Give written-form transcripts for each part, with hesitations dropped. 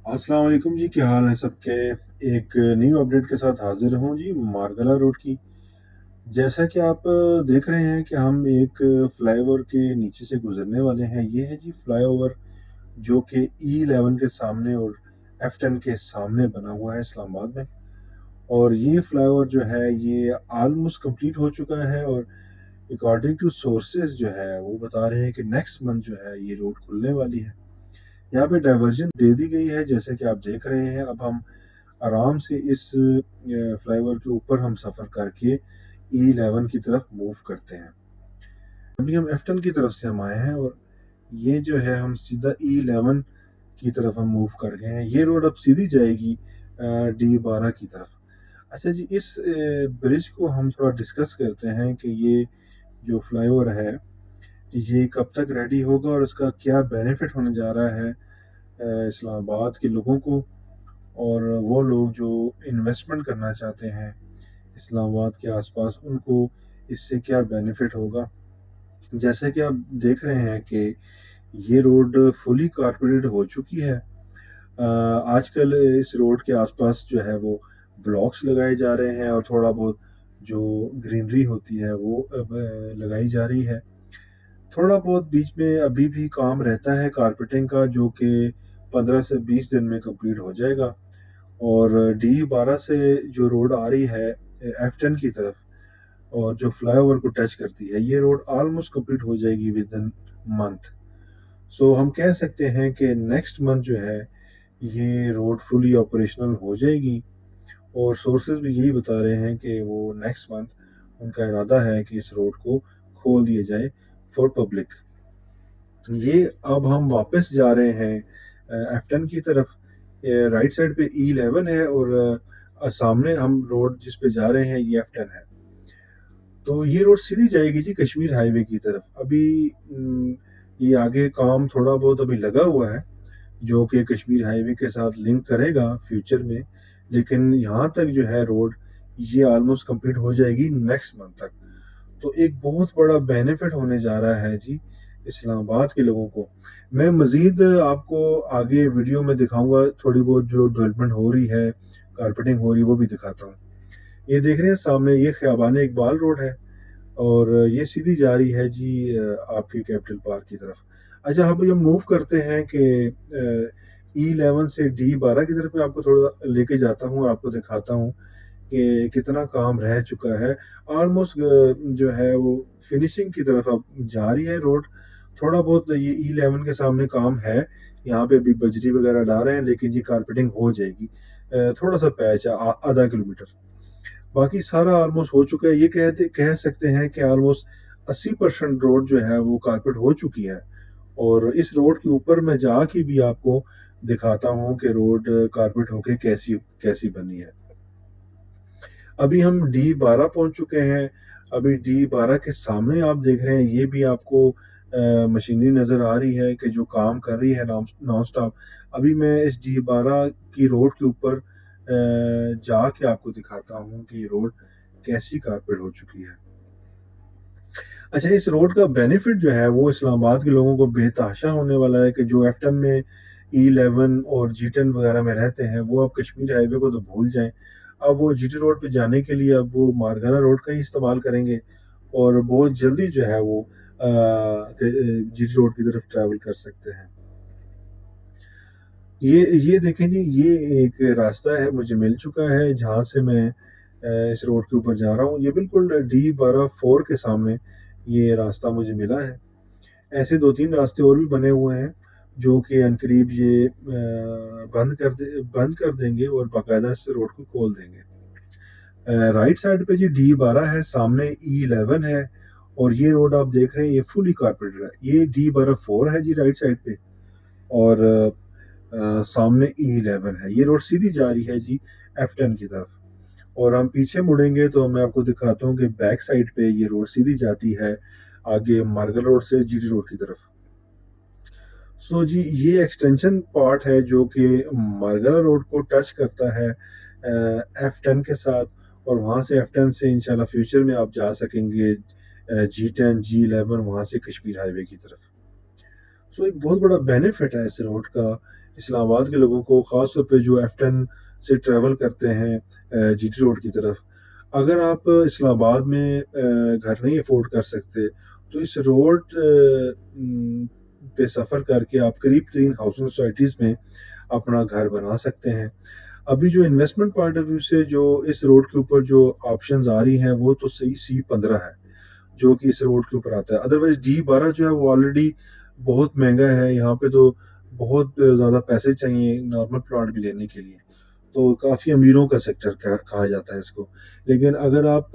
अस्सलाम वालेकुम जी, क्या हाल है सबके। एक न्यू अपडेट के साथ हाजिर हूँ जी, मारगला रोड की। जैसा कि आप देख रहे हैं कि हम एक फ्लाईओवर के नीचे से गुजरने वाले हैं। ये है जी फ्लाईओवर जो कि E11 के सामने और F10 के सामने बना हुआ है इस्लामाबाद में। और ये फ्लाईओवर जो है ये ऑलमोस्ट कंप्लीट हो चुका है, और अकॉर्डिंग टू सोर्सेज जो है वो बता रहे हैं कि नेक्स्ट मंथ जो है ये रोड खुलने वाली है। यहाँ पे डाइवर्जन दे दी गई है, जैसे कि आप देख रहे हैं। अब हम आराम से इस फ्लाईओवर के ऊपर हम सफ़र करके E11 की तरफ मूव करते हैं। अभी हम F10 की तरफ से हम आए हैं, और ये जो है हम सीधा E11 की तरफ हम मूव कर गए हैं। ये रोड अब सीधी जाएगी D12 की तरफ। अच्छा जी, इस ब्रिज को हम थोड़ा डिस्कस करते हैं कि ये जो फ्लाईओवर है ये कब तक रेडी होगा और उसका क्या बेनिफिट होने जा रहा है इस्लामाबाद के लोगों को, और वो लोग जो इन्वेस्टमेंट करना चाहते हैं इस्लामाबाद के आसपास, उनको इससे क्या बेनिफिट होगा। जैसे कि आप देख रहे हैं कि ये रोड फुली कारपेटेड हो चुकी है। आजकल इस रोड के आसपास जो है वो ब्लॉक्स लगाए जा रहे हैं, और थोड़ा बहुत जो ग्रीनरी होती है वो अब लगाई जा रही है। थोड़ा बहुत बीच में अभी भी काम रहता है कारपेटिंग का, जो कि 15 से 20 दिन में कंप्लीट हो जाएगा। और D12 से जो रोड आ रही है F10 की तरफ, और जो फ्लाईओवर को टच करती है, ये रोड ऑलमोस्ट कंप्लीट हो जाएगी विद इन मंथ। सो हम कह सकते हैं कि नेक्स्ट मंथ जो है ये रोड फुली ऑपरेशनल हो जाएगी। और सोर्सेज भी यही बता रहे हैं कि वो नेक्स्ट मंथ उनका इरादा है कि इस रोड को खोल दिया जाए फॉर पब्लिक। ये अब हम वापस जा रहे हैं F10 की तरफ। राइट साइड पे E11 है, और सामने हम रोड जिस पे जा रहे हैं ये F10 है। तो ये रोड सीधी जाएगी जी कश्मीर हाईवे की तरफ। अभी ये आगे काम थोड़ा बहुत अभी लगा हुआ है, जो कि कश्मीर हाईवे के साथ लिंक करेगा फ्यूचर में। लेकिन यहाँ तक जो है रोड ये ऑलमोस्ट कंप्लीट हो जाएगी नेक्स्ट मंथ तक। तो एक बहुत बड़ा बेनिफिट होने जा रहा है जी इस्लामाबाद के लोगों को। मैं मज़ीद आपको आगे वीडियो में दिखाऊंगा, थोड़ी बहुत जो डेवलपमेंट हो रही है, कारपेटिंग हो रही है, वो भी दिखाता हूँ। ये देख रहे हैं सामने ये ख़ियाबान इकबाल रोड है, और ये सीधी जा रही है जी आपके कैपिटल पार्क की तरफ। अच्छा, अब हम मूव करते हैं कि E11 से D12 की तरफ मैं आपको थोड़ा लेके जाता हूँ और आपको दिखाता हूँ कि कितना काम रह चुका है। ऑलमोस्ट जो है वो फिनिशिंग की तरफ अब जा रही है रोड। थोड़ा बहुत ये E11 के सामने काम है, यहाँ पे अभी बजरी वगैरह डाल रहे हैं, लेकिन ये कारपेटिंग हो जाएगी। थोड़ा सा पैच है आधा किलोमीटर, बाकी सारा ऑलमोस्ट हो चुका है। ये कह सकते हैं कि ऑलमोस्ट 80% रोड जो है वो कारपेट हो चुकी है। और इस रोड के ऊपर मैं जाके भी आपको दिखाता हूँ कि रोड कारपेट होके कैसी कैसी बनी है। अभी हम D12 पहुंच चुके हैं। अभी D12 के सामने आप देख रहे हैं, ये भी आपको मशीनरी नज़र आ रही है कि जो काम कर रही है नॉन स्टॉप। अभी मैं इस D12 की रोड के ऊपर जाके आपको दिखाता हूँ कि ये रोड कैसी कारपेट हो चुकी है। अच्छा, इस रोड का बेनिफिट जो है वो इस्लामाबाद के लोगों को बेतहाशा होने वाला है कि जो F10 में E11 और G10 वगैरह में रहते हैं, वो अब कश्मीर हाईवे को तो भूल जाएं। अब वो GT रोड पे जाने के लिए अब वो मारगाना रोड का ही इस्तेमाल करेंगे, और बहुत जल्दी जो है वो GT रोड की तरफ ट्रैवल कर सकते हैं। ये देखें जी, ये एक रास्ता है मुझे मिल चुका है जहाँ से मैं इस रोड के ऊपर जा रहा हूँ। ये बिल्कुल D12 के सामने ये रास्ता मुझे मिला है। ऐसे 2-3 रास्ते और भी बने हुए हैं, जो कि अनकरीब ये बंद कर देंगे और बाकायदा इस रोड को खोल देंगे। राइट साइड पे जी D12 है, सामने E11 है, और ये रोड आप देख रहे हैं ये फुली कारपेटेड है। ये D12 है जी राइट साइड पे, और सामने E11 है। ये रोड सीधी जा रही है जी F10 की तरफ। और हम पीछे मुड़ेंगे तो मैं आपको दिखाता हूँ कि बैक साइड पे ये रोड सीधी जाती है आगे मार्गल रोड से GT रोड की तरफ। सो जी, ये एक्सटेंशन पार्ट है जो कि मारगला रोड को टच करता है F10 के साथ। और वहाँ से F10 से इंशाल्लाह फ्यूचर में आप जा सकेंगे G10 G11 वहाँ से कश्मीर हाईवे की तरफ। सो एक बहुत बड़ा बेनिफिट है इस रोड का इस्लामाबाद के लोगों को, ख़ास तौर पे जो F10 से ट्रैवल करते हैं जीटी रोड की तरफ। अगर आप इस्लामाबाद में घर नहीं अफोर्ड कर सकते, तो इस रोड पे सफ़र करके आप करीब 3 हाउसिंग सोसाइटीज़ में अपना घर बना सकते हैं। अभी जो इन्वेस्टमेंट पॉइंट ऑफ व्यू से जो इस रोड के ऊपर जो ऑप्शंस आ रही हैं, वो तो सही C15 है, जो कि इस रोड के ऊपर आता है। अदरवाइज़ D12 जो है वो ऑलरेडी बहुत महँगा है, यहाँ पे तो बहुत ज़्यादा पैसे चाहिए नॉर्मल प्लॉट भी लेने के लिए। तो काफ़ी अमीरों का सेक्टर कहा जाता है इसको। लेकिन अगर आप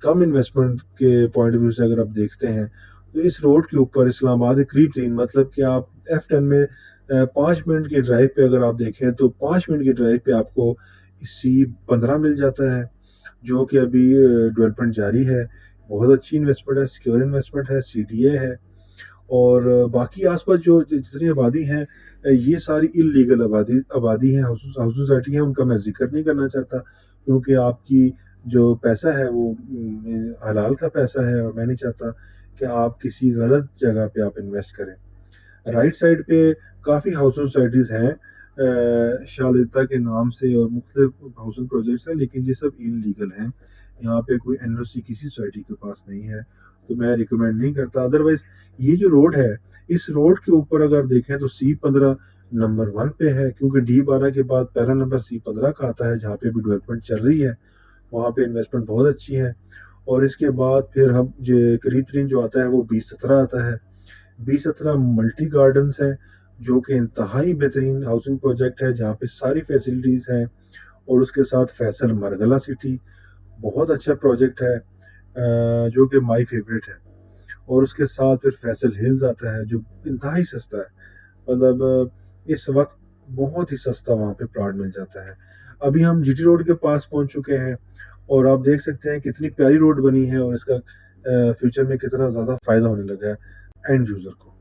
कम इन्वेस्टमेंट के पॉइंट ऑफ व्यू से अगर आप देखते हैं, तो इस रोड के ऊपर इस्लामाबाद के करीब 3 मतलब कि आप F10 में 5 मिनट की ड्राइव पे अगर आप देखें, तो 5 मिनट की ड्राइव पे आपको C15 मिल जाता है, जो कि अभी डेवलपमेंट जारी है। बहुत अच्छी इन्वेस्टमेंट है, सिक्योर इन्वेस्टमेंट है, CDA है। और बाकी आसपास जो जितनी आबादी है, ये सारी इलीगल आबादी आबादी है, हाउस सोसाइटी है, उनका मैं जिक्र नहीं करना चाहता, क्योंकि आपकी जो पैसा है वो हलाल का पैसा है, और मैं नहीं चाहता कि आप किसी गलत जगह पे आप इन्वेस्ट करें। राइट साइड पे काफ़ी हाउसिंग सोसाइटीज़ हैं शालिता के नाम से, और मुख्तलिफ हाउसिंग प्रोजेक्ट्स हैं, लेकिन ये सब इलीगल हैं। यहाँ पे कोई NOC किसी सोसाइटी के पास नहीं है, तो मैं रिकमेंड नहीं करता। अदरवाइज ये जो रोड है, इस रोड के ऊपर अगर देखें तो C15 नंबर 1 पे है, क्योंकि D12 के बाद पहला नंबर C15 का आता है, जहाँ पे भी डेवलपमेंट चल रही है, वहाँ पे इन्वेस्टमेंट बहुत अच्छी है। और इसके बाद फिर हम जो करीब तरीन जो आता है वो B17 आता है। B17 मल्टी गार्डन्स है, जो कि इंतहाई बेहतरीन हाउसिंग प्रोजेक्ट है, जहाँ पे सारी फैसिलिटीज़ हैं। और उसके साथ फैसल मरगला सिटी बहुत अच्छा प्रोजेक्ट है, जो कि माय फेवरेट है। और उसके साथ फिर फैसल हिल्स आता है, जो इंतहाई सस्ता है। मतलब इस वक्त बहुत ही सस्ता वहाँ पे प्लॉट मिल जाता है। अभी हम जीटी रोड के पास पहुँच चुके हैं, और आप देख सकते हैं कितनी प्यारी रोड बनी है, और इसका फ्यूचर में कितना ज़्यादा फ़ायदा होने लगा है एंड यूज़र को।